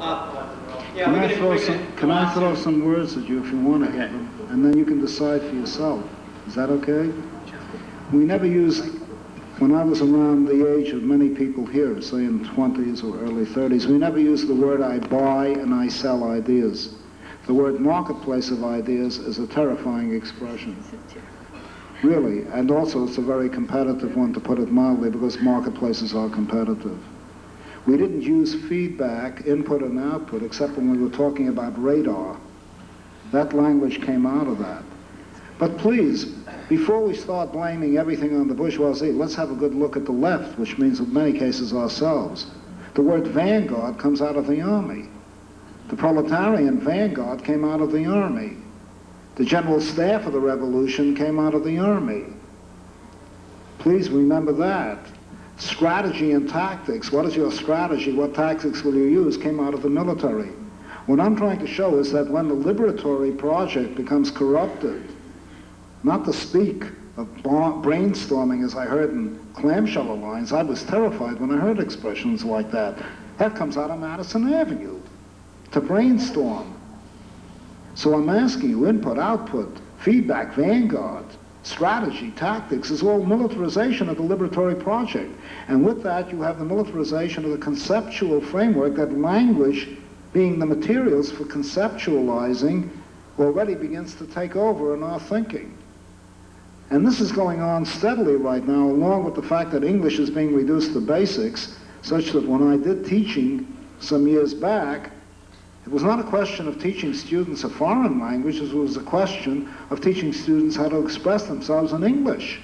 Yeah, can I throw some words at you if you want to hear them, and then you can decide for yourself. Is that okay? We never used, when I was around the age of many people here, say in 20s or early 30s, we never used the word I buy and I sell ideas. The word marketplace of ideas is a terrifying expression. Really, and also it's a very competitive one, to put it mildly, because marketplaces are competitive. We didn't use feedback, input and output, except when we were talking about radar. That language came out of that. But please, before we start blaming everything on the bourgeoisie, let's have a good look at the left, which means in many cases ourselves. The word vanguard comes out of the army. The proletarian vanguard came out of the army. The general staff of the revolution came out of the army. Please remember that. Strategy and tactics, what is your strategy, what tactics will you use, came out of the military. What I'm trying to show is that when the liberatory project becomes corrupted, not to speak of brainstorming as I heard in clamshell alliance, I was terrified when I heard expressions like that. That comes out of Madison Avenue, to brainstorm. So I'm asking you, input, output, feedback, vanguard, strategy, tactics is all militarization of the liberatory project. And with that, you have the militarization of the conceptual framework, that language being the materials for conceptualizing already begins to take over in our thinking. And this is going on steadily right now, along with the fact that English is being reduced to basics, such that when I did teaching some years back, it was not a question of teaching students a foreign language, it was a question of teaching students how to express themselves in English.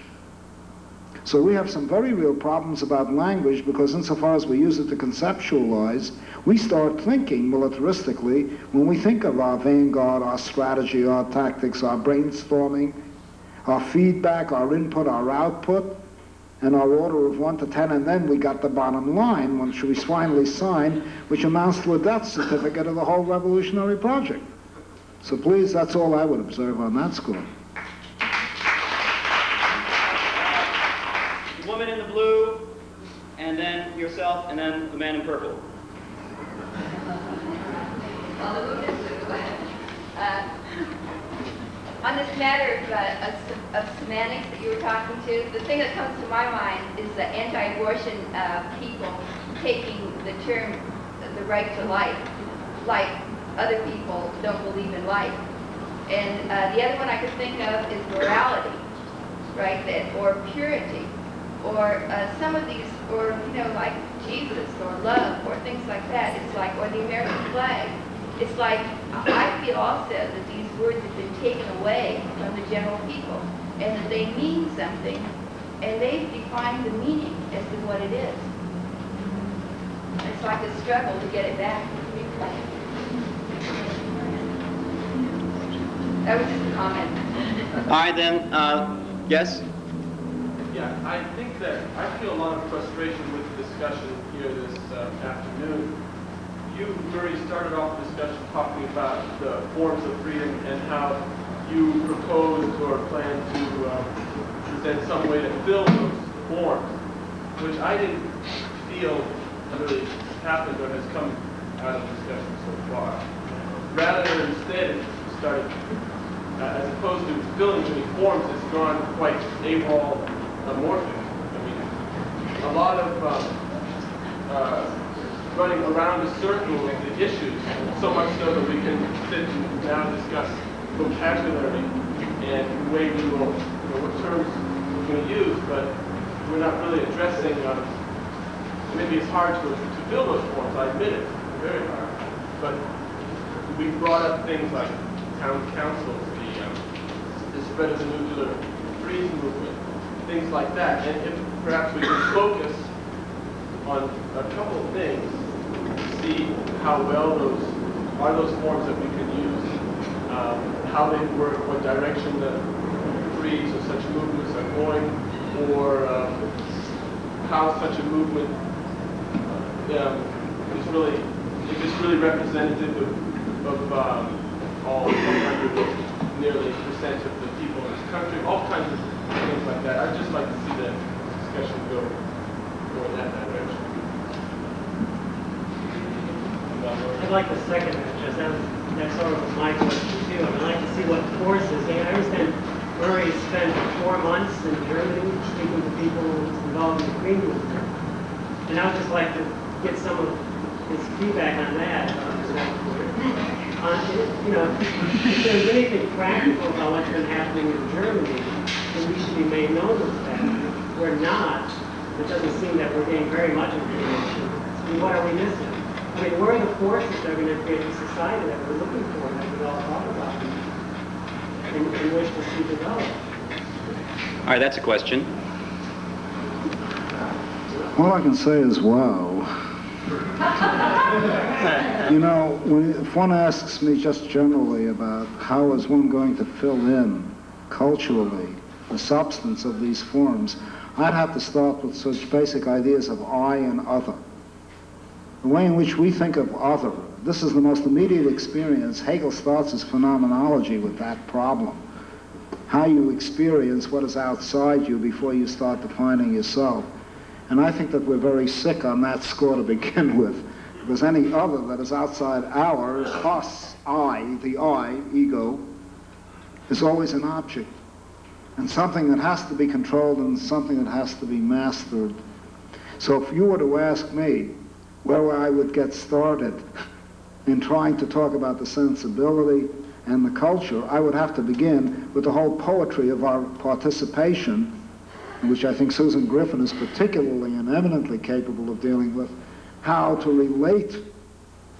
So we have some very real problems about language, because insofar as we use it to conceptualize, we start thinking militaristically when we think of our vanguard, our strategy, our tactics, our brainstorming, our feedback, our input, our output, and our order of 1 to 10, and then we got the bottom line, which we finally signed, which amounts to a death certificate of the whole revolutionary project. So please, that's all I would observe on that score. The woman in the blue, and then yourself, and then the man in purple. Well, the woman in blue. On this matter of semantics that you were talking to, the thing that comes to my mind is the anti-abortion people taking the term, the right to life, like other people don't believe in life. And the other one I could think of is morality, right? Or purity, or some of these, or like Jesus, or love, or things like that. It's like, or the American flag. It's like, I feel also that these words have been taken away from the general people, and that they mean something, and they've defined the meaning as to what it is. It's like a struggle to get it back. That was just a comment. All right, then, yes? Yeah, I think that I feel a lot of frustration with the discussion here this afternoon. You, Murray, started off the discussion talking about the forms of freedom and how you proposed or plan to present some way to fill those forms, which I didn't feel really happened or has come out of the discussion so far. Rather, instead, started, as opposed to filling any forms, it's gone quite AWOL amorphic. I mean, a lot of running around a circle of the issues, so much so that we can sit and now discuss vocabulary and the way we will, what terms we're going to use, but we're not really addressing, maybe it's hard to fill those forms, I admit it, very hard, but we brought up things like town councils, the spread of the nuclear freeze movement, things like that, and if perhaps we can focus on a couple of things, see how well those forms that we can use, how they work, what direction the freeze or such movements are going, or how such a movement is really representative of all 100 nearly percent of the people in this country, all kinds of things like that. I'd just like to see the discussion go in that direction. I'd like to second that, because that sort of was my question too. I'd like to see what forces. I understand Murray spent 4 months in Germany speaking to people involved in the Green Movement. And I would just like to get some of his feedback on that. You know, if there's anything practical about what's been happening in Germany, then we should be made known of that. We're not. It doesn't seem that we're getting very much information. I mean, what are we missing? I mean, where are the forces that are going to create the society that we're looking for, that we all talk about and wish to see develop? All right, that's a question. All I can say is, wow. You know, if one asks me just generally about how is one going to fill in culturally the substance of these forms, I'd have to start with such basic ideas of I and other. The way in which we think of other, this is the most immediate experience. Hegel starts his phenomenology with that problem. How you experience what is outside you before you start defining yourself. And I think that we're very sick on that score to begin with, because any other that is outside ours, us, I, the I, ego, is always an object, and something that has to be controlled and something that has to be mastered. So if you were to ask me where I would get started in trying to talk about the sensibility and the culture, I would have to begin with the whole poetry of our participation, which I think Susan Griffin is particularly and eminently capable of dealing with, how to relate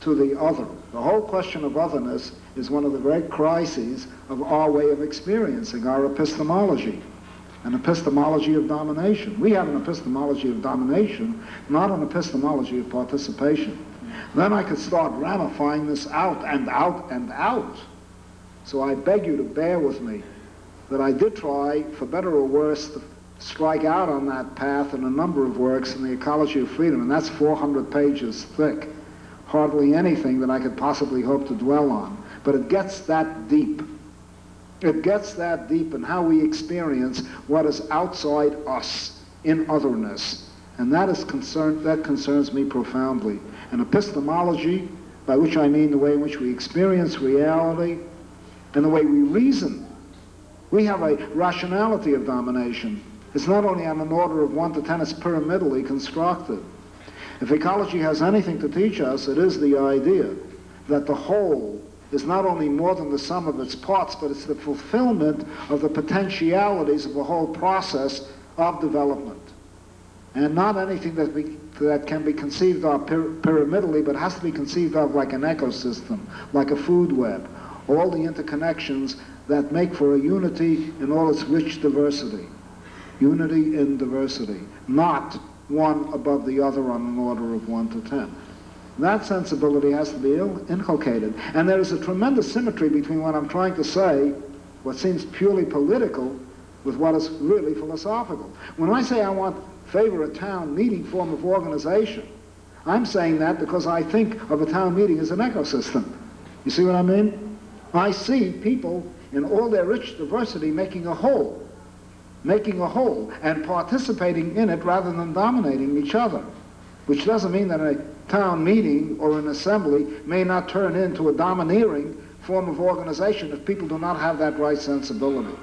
to the other. The whole question of otherness is one of the great crises of our way of experiencing, our epistemology, an epistemology of domination. We have an epistemology of domination, not an epistemology of participation. Then I could start ramifying this out and out and out. So I beg you to bear with me that I did try, for better or worse, to strike out on that path in a number of works in the Ecology of Freedom, and that's 400 pages thick. Hardly anything that I could possibly hope to dwell on. But it gets that deep. It gets that deep in how we experience what is outside us in otherness. And that concerns me profoundly. An epistemology, by which I mean the way in which we experience reality and the way we reason. We have a rationality of domination. It's not only on an order of 1 to 10, it's pyramidally constructed. If ecology has anything to teach us, it is the idea that the whole is not only more than the sum of its parts, but it's the fulfillment of the potentialities of the whole process of development. And not anything that can be conceived of pyramidally, but has to be conceived of like an ecosystem, like a food web, all the interconnections that make for a unity in all its rich diversity. Unity in diversity, not one above the other on an order of 1 to 10. That sensibility has to be inculcated. And there is a tremendous symmetry between what I'm trying to say, what seems purely political, with what is really philosophical. When I say I favor a town meeting form of organization, I'm saying that because I think of a town meeting as an ecosystem. You see what I mean? I see people in all their rich diversity making a whole, and participating in it rather than dominating each other, which doesn't mean that a town meeting or an assembly may not turn into a domineering form of organization if people do not have that right sensibility.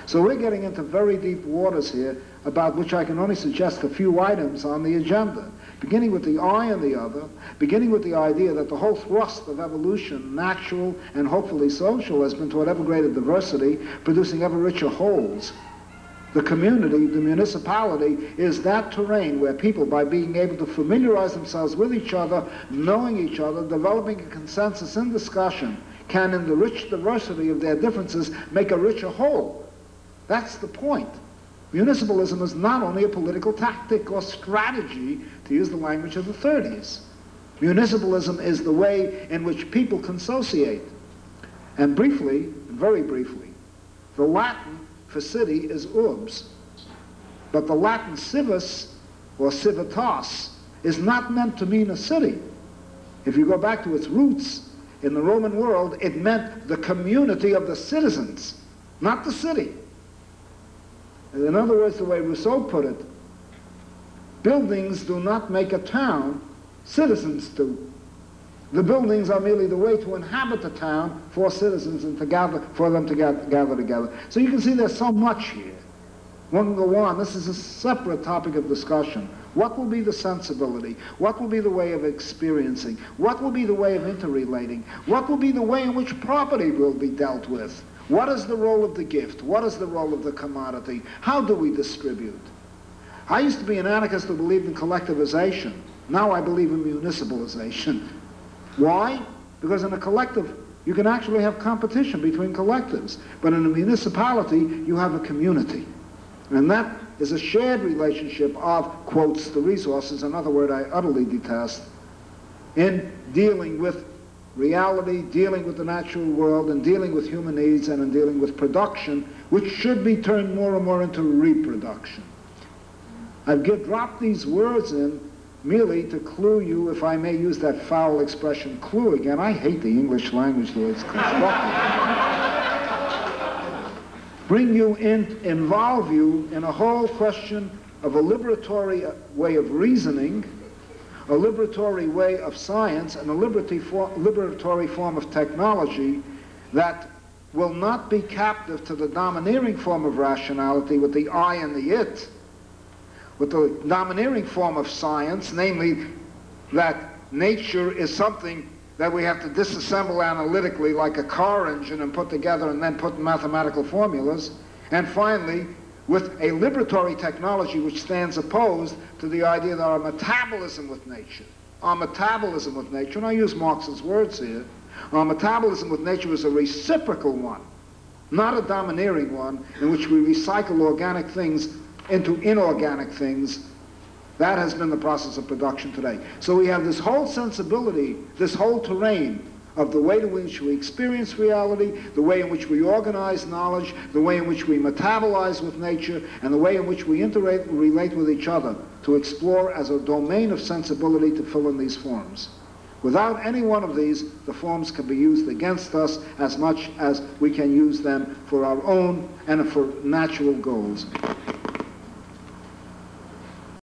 So we're getting into very deep waters here, about which I can only suggest a few items on the agenda, beginning with the I and the other, beginning with the idea that the whole thrust of evolution, natural and hopefully social, has been toward ever greater diversity, producing ever richer wholes. The community, the municipality, is that terrain where people, by being able to familiarize themselves with each other, knowing each other, developing a consensus in discussion, can, in the rich diversity of their differences, make a richer whole. That's the point. Municipalism is not only a political tactic or strategy, to use the language of the 30s. Municipalism is the way in which people consociate. And briefly, very briefly, the Latin for city is urbs, but the Latin civis, or civitas, is not meant to mean a city. If you go back to its roots, in the Roman world, it meant the community of the citizens, not the city. In other words, the way Rousseau put it, buildings do not make a town, citizens do. The buildings are merely the way to inhabit the town for citizens and for them to gather together. So you can see there's so much here. One can go on. This is a separate topic of discussion. What will be the sensibility? What will be the way of experiencing? What will be the way of interrelating? What will be the way in which property will be dealt with? What is the role of the gift? What is the role of the commodity? How do we distribute? I used to be an anarchist who believed in collectivization. Now I believe in municipalization. Why? Because in a collective, you can actually have competition between collectives. But in a municipality, you have a community. And that is a shared relationship of, quotes, the resources, another word I utterly detest, in dealing with reality, dealing with the natural world, and dealing with human needs, and in dealing with production, which should be turned more and more into reproduction. I've dropped these words in merely to clue you, if I may use that foul expression, clue again. I hate the English language the way it's constructed. Bring you in, involve you in a whole question of a liberatory way of reasoning, a liberatory way of science, and a liberatory form of technology that will not be captive to the domineering form of rationality with the I and the it, with the domineering form of science, namely that nature is something that we have to disassemble analytically like a car engine and put together and then put in mathematical formulas. And finally, with a liberatory technology which stands opposed to the idea that our metabolism with nature, and I use Marx's words here, our metabolism with nature is a reciprocal one, not a domineering one in which we recycle organic things into inorganic things. That has been the process of production today. So we have this whole sensibility, this whole terrain of the way in which we experience reality, the way in which we organize knowledge, the way in which we metabolize with nature, and the way in which we relate with each other to explore as a domain of sensibility to fill in these forms. Without any one of these, the forms can be used against us as much as we can use them for our own and for natural goals.